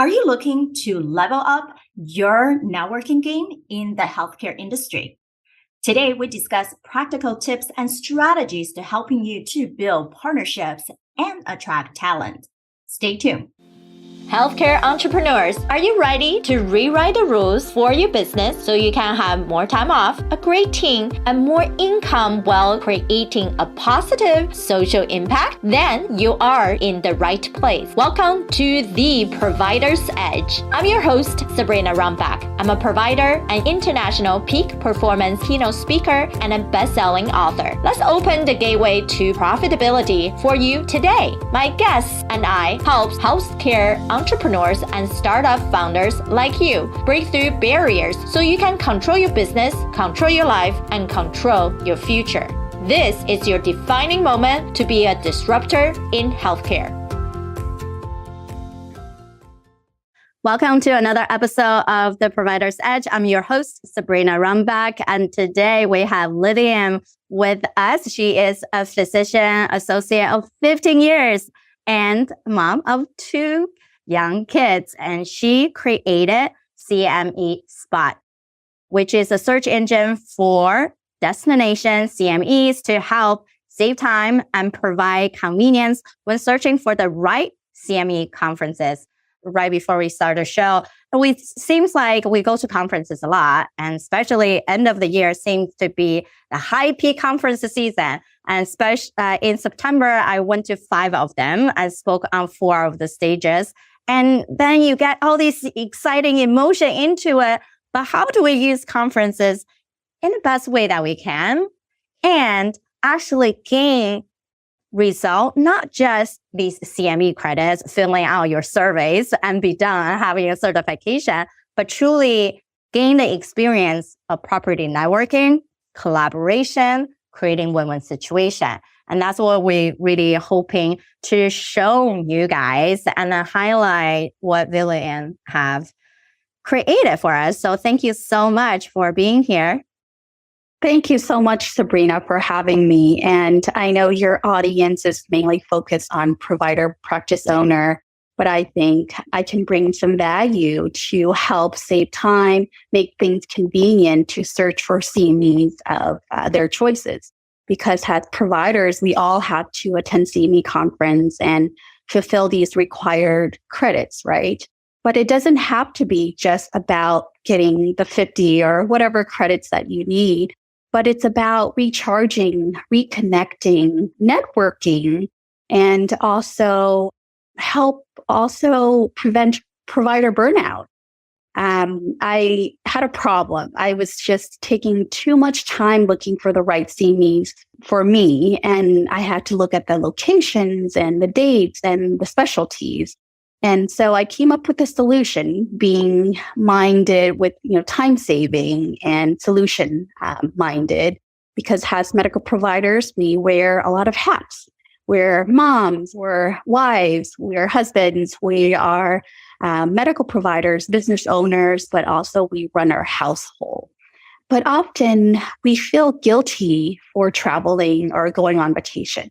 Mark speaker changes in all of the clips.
Speaker 1: Are you looking to level up your networking game in the healthcare industry? Today, we discuss practical tips and strategies to helping you to build partnerships and attract talent. Stay tuned.
Speaker 2: Healthcare entrepreneurs, are you ready to rewrite the rules for your business so you can have more time off, a great team, and more income while creating a positive social impact? Then you are in the right place. Welcome to The Provider's Edge. I'm your host, Sabrina Rumbach. I'm a provider, an international peak performance keynote speaker, and a best-selling author. Let's open the gateway to profitability for you today. My guests and I help healthcare entrepreneurs and startup founders like you break through barriers so you can control your business, control your life, and control your future. This is your defining moment to be a disruptor in healthcare.
Speaker 3: Welcome to another episode of The Provider's Edge. I'm your host, Sabrina Rumbach, and today we have Lillian with us. She is a physician associate of 15 years and mom of 2 young kids, and she created CME Spot, which is a search engine for destination CMEs to help save time and provide convenience when searching for the right CME conferences. Right before we start the show, seems like we go to conferences a lot, and especially end of the year seems to be the high peak conference season. And especially in September, I went to 5 of them. I spoke on 4 of the stages. And then you get all this exciting emotion into it. But how do we use conferences in the best way that we can and actually gain result, not just these CME credits, filling out your surveys and be done, having a certification, but truly gain the experience of property networking, collaboration, creating win-win situation. And that's what we're really hoping to show you guys and then highlight what Lillian have created for us. So thank you so much for being here.
Speaker 4: Thank you so much, Sabrina, for having me. And I know your audience is mainly focused on provider practice owner, but I think I can bring some value to help save time, make things convenient to search for CMEs of their choices. Because as providers, we all have to attend CME conference and fulfill these required credits, right? But it doesn't have to be just about getting the 50 or whatever credits that you need, but it's about recharging, reconnecting, networking, and also help prevent provider burnout. I had a problem. I was just taking too much time looking for the right CMEs for me. And I had to look at the locations and the dates and the specialties. And so I came up with a solution, being minded with, time saving and solution minded, because as medical providers, we wear a lot of hats. We're moms, we're wives, we're husbands, we are medical providers, business owners, but also we run our household. But often we feel guilty for traveling or going on vacation.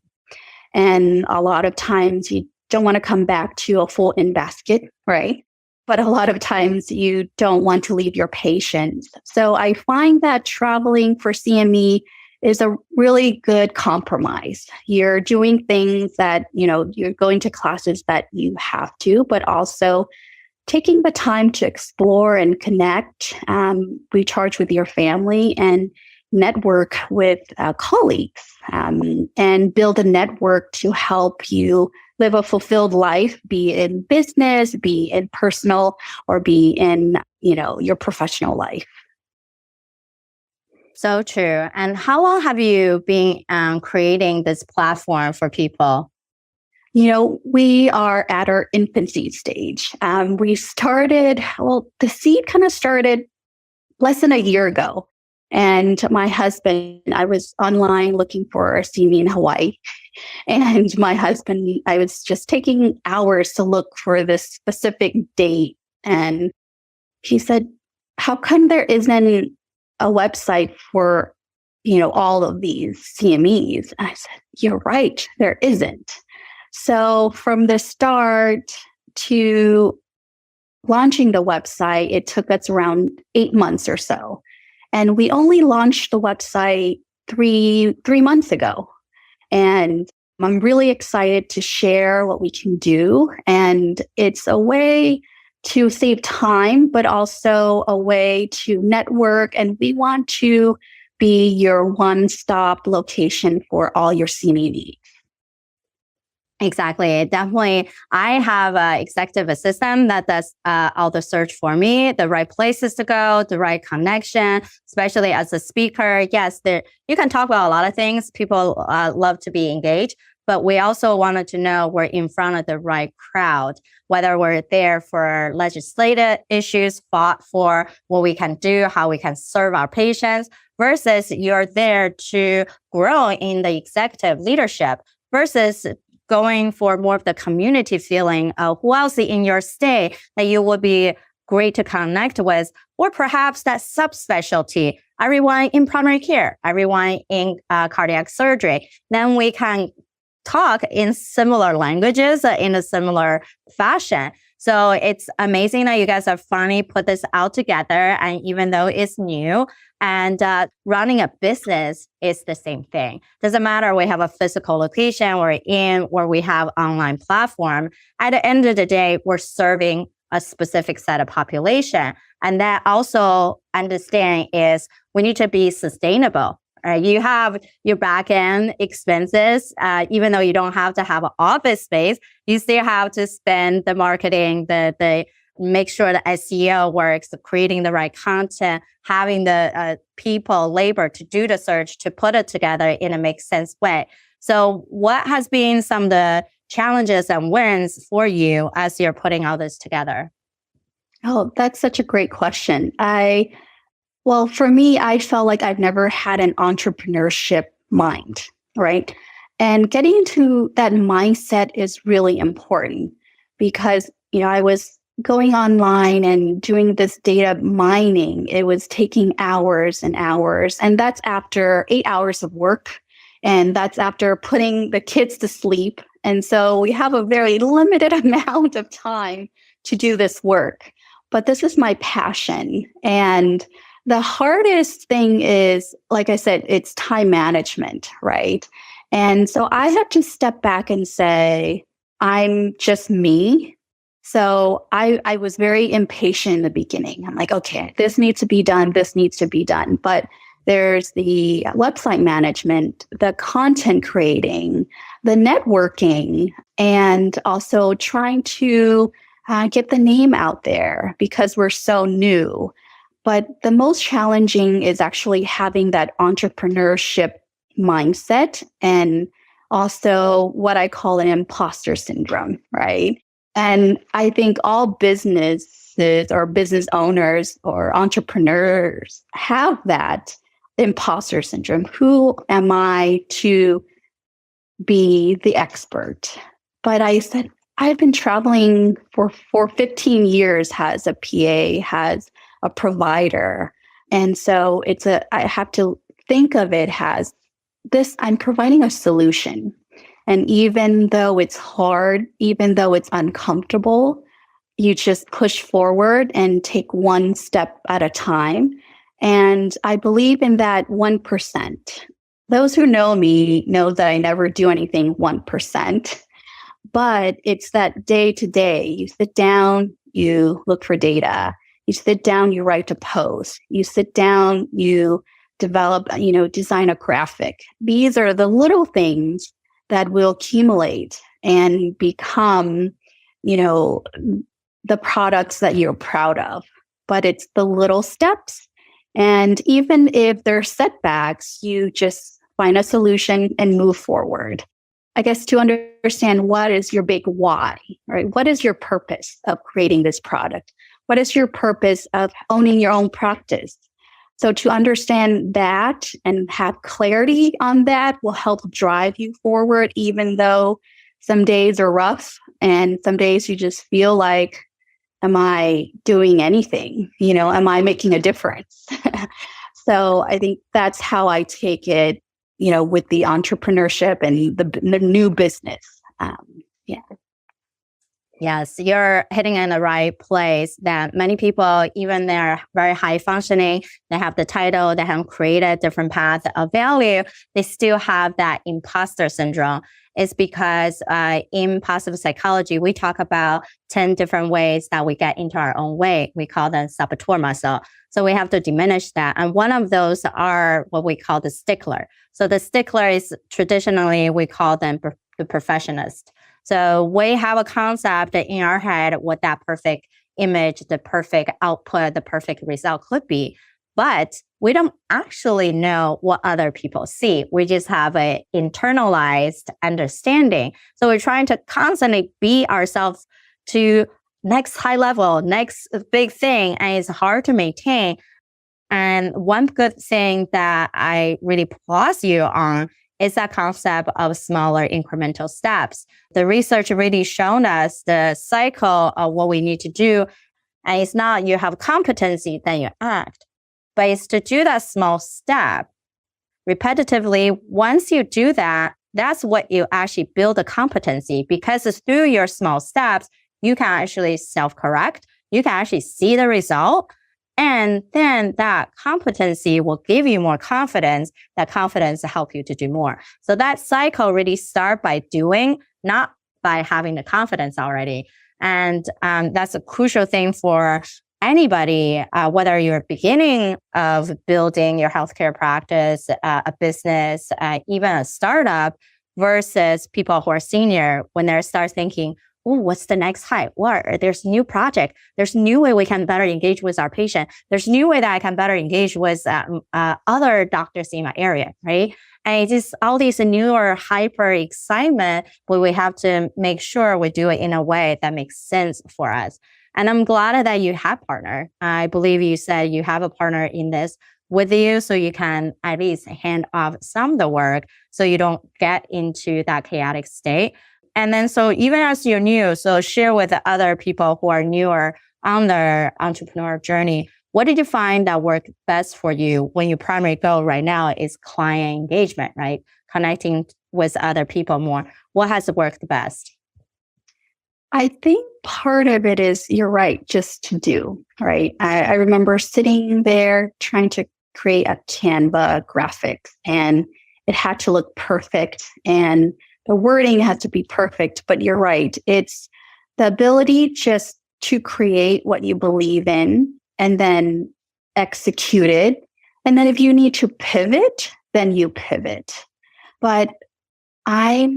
Speaker 4: And a lot of times you don't want to come back to a full in basket, right? But a lot of times you don't want to leave your patients. So I find that traveling for CME is a really good compromise. You're doing things that, you're going to classes that you have to, but also taking the time to explore and connect, recharge with your family and network with colleagues, and build a network to help you live a fulfilled life, be in business, be in personal, or be in, your professional life.
Speaker 3: So true. And how long have you been creating this platform for people?
Speaker 4: We are at our infancy stage. We started, the seed kind of started less than a year ago. And my husband, I was online looking for a CME in Hawaii. And my husband, I was just taking hours to look for this specific date. And he said, how come there isn't a website for, all of these CMEs? And I said, you're right, there isn't. So from the start to launching the website, it took us around 8 months or so. And we only launched the website three months ago. And I'm really excited to share what we can do. And it's a way to save time, but also a way to network. And we want to be your one-stop location for all your CME needs.
Speaker 3: Exactly. Definitely. I have an executive assistant that does all the search for me, the right places to go, the right connection, especially as a speaker. Yes, you can talk about a lot of things. People love to be engaged, but we also wanted to know we're in front of the right crowd, whether we're there for legislative issues, fought for what we can do, how we can serve our patients, versus you're there to grow in the executive leadership versus going for more of the community feeling of who else in your state that you would be great to connect with, or perhaps that subspecialty, everyone in primary care, everyone in cardiac surgery. Then we can talk in similar languages, in a similar fashion. So it's amazing that you guys have finally put this out together. And even though it's new, and running a business is the same thing. Doesn't matter we have a physical location we're in or we have online platform. At the end of the day, we're serving a specific set of population. And that also understanding is we need to be sustainable. Right? You have your back end expenses, even though you don't have to have an office space, you still have to spend the marketing, the make sure the SEO works, creating the right content, having the people, labor to do the search, to put it together in a make sense way. So what has been some of the challenges and wins for you as you're putting all this together?
Speaker 4: Oh, that's such a great question. Well, for me, I felt like I've never had an entrepreneurship mind, right? And getting into that mindset is really important because, I was going online and doing this data mining. It was taking hours and hours. And that's after 8 hours of work. And that's after putting the kids to sleep. And so we have a very limited amount of time to do this work. But this is my passion. And the hardest thing is, like I said, it's time management, right? And so I had to step back and say, I'm just me. So I was very impatient in the beginning. I'm like, okay, this needs to be done. This needs to be done. But there's the website management, the content creating, the networking, and also trying to get the name out there because we're so new. But the most challenging is actually having that entrepreneurship mindset and also what I call an imposter syndrome, right? And I think all businesses or business owners or entrepreneurs have that imposter syndrome. Who am I to be the expert? But I said, I've been traveling for 15 years as a PA, as a provider. And so I have to think of it as this, I'm providing a solution. And even though it's hard, even though it's uncomfortable, you just push forward and take one step at a time. And I believe in that 1%. Those who know me know that I never do anything 1%. But it's that day to day. You sit down, you look for data. You sit down, you write a post. You sit down, you develop, design a graphic. These are the little things that will accumulate and become, the products that you're proud of. But it's the little steps. And even if there's setbacks, you just find a solution and move forward. I guess to understand what is your big why, right? What is your purpose of creating this product? What is your purpose of owning your own practice? So to understand that and have clarity on that will help drive you forward, even though some days are rough and some days you just feel like, am I doing anything? Am I making a difference? So I think that's how I take it, with the entrepreneurship and the new business. Yeah.
Speaker 3: Yes, you're hitting in the right place that many people, even they're very high functioning, they have the title, they have created different paths of value, they still have that imposter syndrome. It's because in positive psychology, we talk about 10 different ways that we get into our own way. We call them saboteur muscle. So we have to diminish that. And one of those are what we call the stickler. So the stickler is traditionally, we call them the perfectionist. So we have a concept in our head what that perfect image, the perfect output, the perfect result could be. But we don't actually know what other people see. We just have an internalized understanding. So we're trying to constantly be ourselves to next high level, next big thing, and it's hard to maintain. And one good thing that I really applaud you on is that concept of smaller incremental steps. The research really shown us the cycle of what we need to do. And it's not you have competency, then you act, but it's to do that small step repetitively. Once you do that, that's what you actually build a competency, because it's through your small steps, you can actually self-correct. You can actually see the result. And then that competency will give you more confidence. That confidence will help you to do more. So that cycle really starts by doing, not by having the confidence already. And that's a crucial thing for anybody, whether you're beginning of building your healthcare practice, a business, even a startup, versus people who are senior when they start thinking, oh, what's the next hype? What? There's new project. There's new way we can better engage with our patient. There's new way that I can better engage with other doctors in my area, right? And it's just all these newer hyper excitement, but we have to make sure we do it in a way that makes sense for us. And I'm glad that you have partner. I believe you said you have a partner in this with you, so you can at least hand off some of the work so you don't get into that chaotic state. And then, so even as you're new, so share with the other people who are newer on their entrepreneur journey. What did you find that worked best for you when your primary goal right now is client engagement, right? Connecting with other people more. What has worked best?
Speaker 4: I think part of it is, you're right, just to do, right? I remember sitting there trying to create a Canva graphic, and it had to look perfect, and the wording has to be perfect. But you're right. It's the ability just to create what you believe in and then execute it. And then if you need to pivot, then you pivot. But I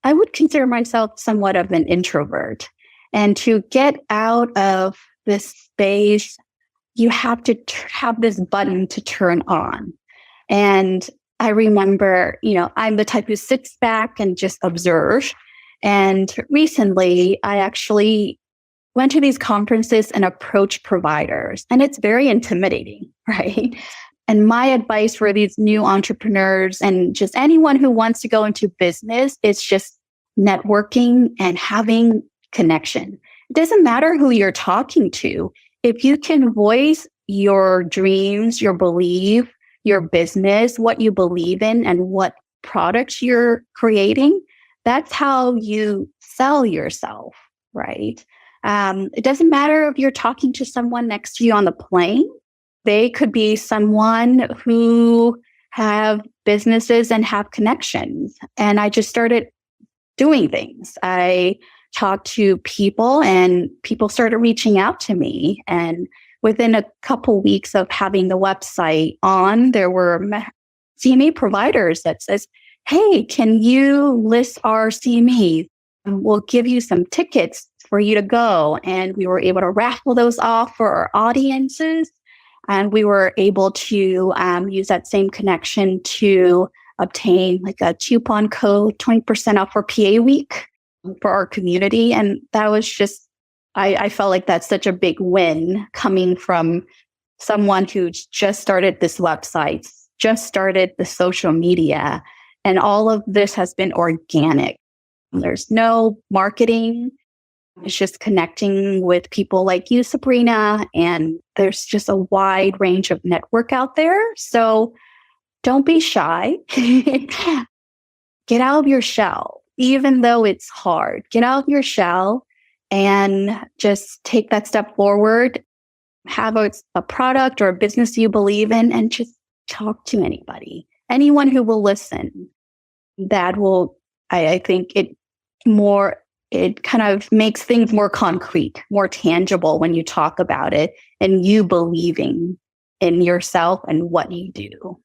Speaker 4: would consider myself somewhat of an introvert. And to get out of this space, you have to have this button to turn on. And I remember, I'm the type who sits back and just observe. And recently, I actually went to these conferences and approached providers. And it's very intimidating, right? And my advice for these new entrepreneurs and just anyone who wants to go into business is just networking and having connection. It doesn't matter who you're talking to. If you can voice your dreams, your belief, your business, what you believe in, and what products you're creating, that's how you sell yourself, right? It doesn't matter if you're talking to someone next to you on the plane. They could be someone who have businesses and have connections. And I just started doing things. I talked to people, and people started reaching out to me. And within a couple weeks of having the website on, there were CME providers that says, hey, can you list our CMEs? And we'll give you some tickets for you to go. And we were able to raffle those off for our audiences. And we were able to use that same connection to obtain like a coupon code, 20% off for PA week for our community. And that was just, I felt like that's such a big win coming from someone who just started this website, just started the social media, and all of this has been organic. There's no marketing. It's just connecting with people like you, Sabrina, and there's just a wide range of network out there. So don't be shy. Get out of your shell, even though it's hard. Get out of your shell. and just take that step forward, have a product or a business you believe in, and just talk to anybody, anyone who will listen. That will, I think it kind of makes things more concrete, more tangible when you talk about it and you believing in yourself and what you do.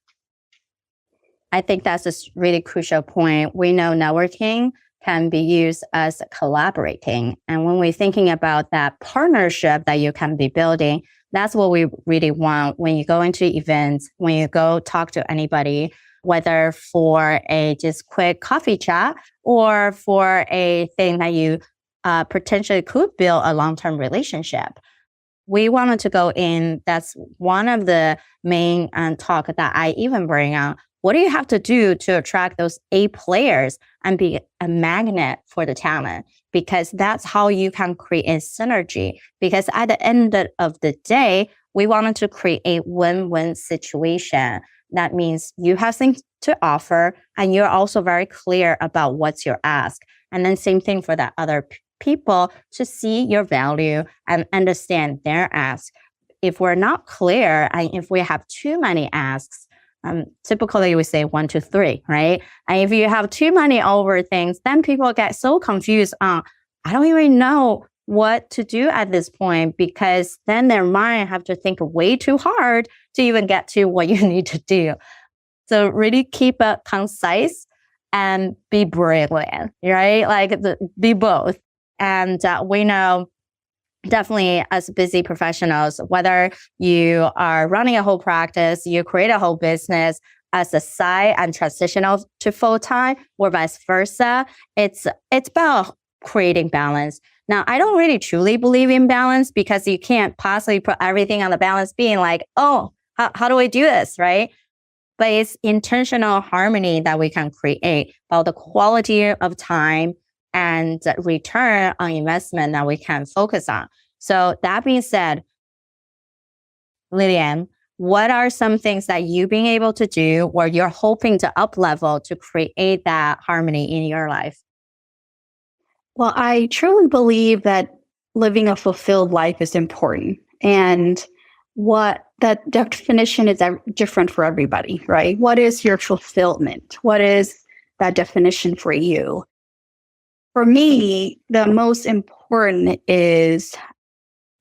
Speaker 3: I think that's a really crucial point. We know networking can be used as collaborating. And when we're thinking about that partnership that you can be building, that's what we really want when you go into events, when you go talk to anybody, whether for a just quick coffee chat or for a thing that you potentially could build a long-term relationship. We wanted to go in. That's one of the main talk that I even bring out. What do you have to do to attract those A players and be a magnet for the talent? Because that's how you can create a synergy. Because at the end of the day, we wanted to create a win-win situation. That means you have things to offer and you're also very clear about what's your ask. And then same thing for that other people to see your value and understand their ask. If we're not clear and if we have too many asks, typically we say 1 to 3, right? And if you have too many over things, then people get so confused on, I don't even know what to do at this point, because then their mind have to think way too hard to even get to what you need to do. So really keep it concise and be brilliant, right? Like be both. And we know definitely as busy professionals, whether you are running a whole practice, you create a whole business as a side and transitional to full-time or vice versa, it's about creating balance. Now, I don't really truly believe in balance because you can't possibly put everything on the balance being like, oh, how do I do this, right? But it's intentional harmony that we can create about the quality of time and return on investment that we can focus on. So that being said, Lillian, what are some things that you've been able to do or you're hoping to up level to create that harmony in your life?
Speaker 4: Well, I truly believe that living a fulfilled life is important. And what that definition is different for everybody, right? What is your fulfillment? What is that definition for you? For me, the most important is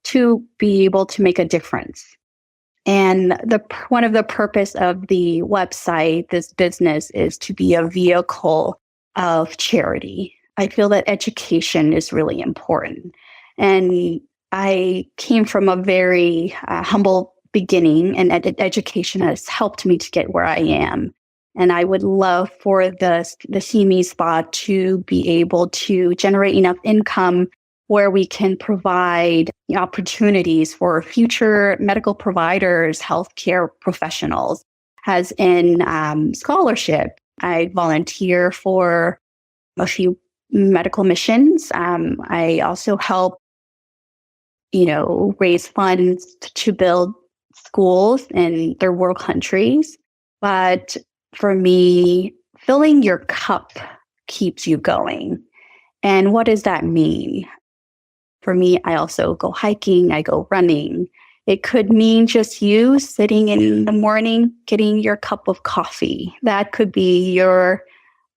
Speaker 4: to be able to make a difference. And one of the purpose of the website, this business, is to be a vehicle of charity. I feel that education is really important. And I came from a very humble beginning, and education has helped me to get where I am. And I would love for the CME Spot to be able to generate enough income where we can provide opportunities for future medical providers, healthcare professionals, as in scholarship. I volunteer for a few medical missions. I also help, raise funds to build schools in third world countries. But for me, filling your cup keeps you going. And what does that mean? For me, I also go hiking, I go running. It could mean just you sitting in the morning, getting your cup of coffee. That could be your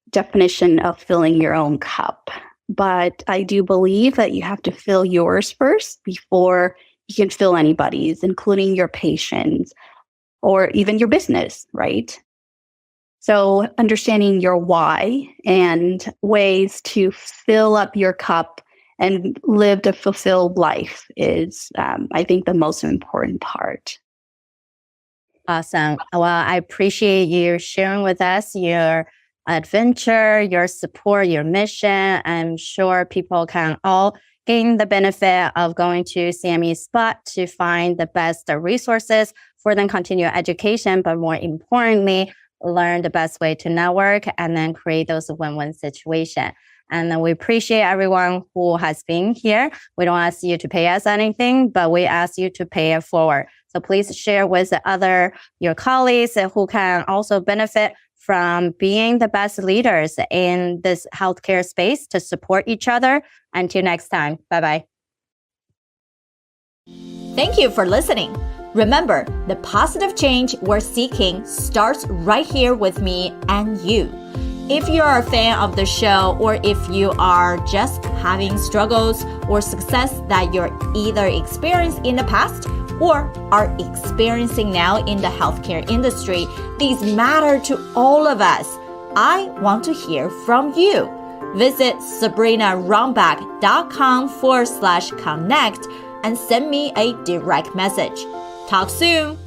Speaker 4: definition of filling your own cup. But I do believe that you have to fill yours first before you can fill anybody's, including your patients or even your business, right? So understanding your why and ways to fill up your cup and live a fulfilled life is, I think, the most important part.
Speaker 3: Awesome. Well, I appreciate you sharing with us your adventure, your support, your mission. I'm sure people can all gain the benefit of going to CME Spot to find the best resources for them continue education, but more importantly, learn the best way to network and then create those win-win situations. And then we appreciate everyone who has been here. We don't ask you to pay us anything, but we ask you to pay it forward. So please share with your colleagues who can also benefit from being the best leaders in this healthcare space to support each other. Until next time, bye-bye.
Speaker 2: Thank you for listening. Remember, the positive change we're seeking starts right here with me and you. If you're a fan of the show, or if you are just having struggles or success that you're either experienced in the past or are experiencing now in the healthcare industry, these matter to all of us. I want to hear from you. Visit sabrinarumback.com/connect and send me a direct message. Talk soon.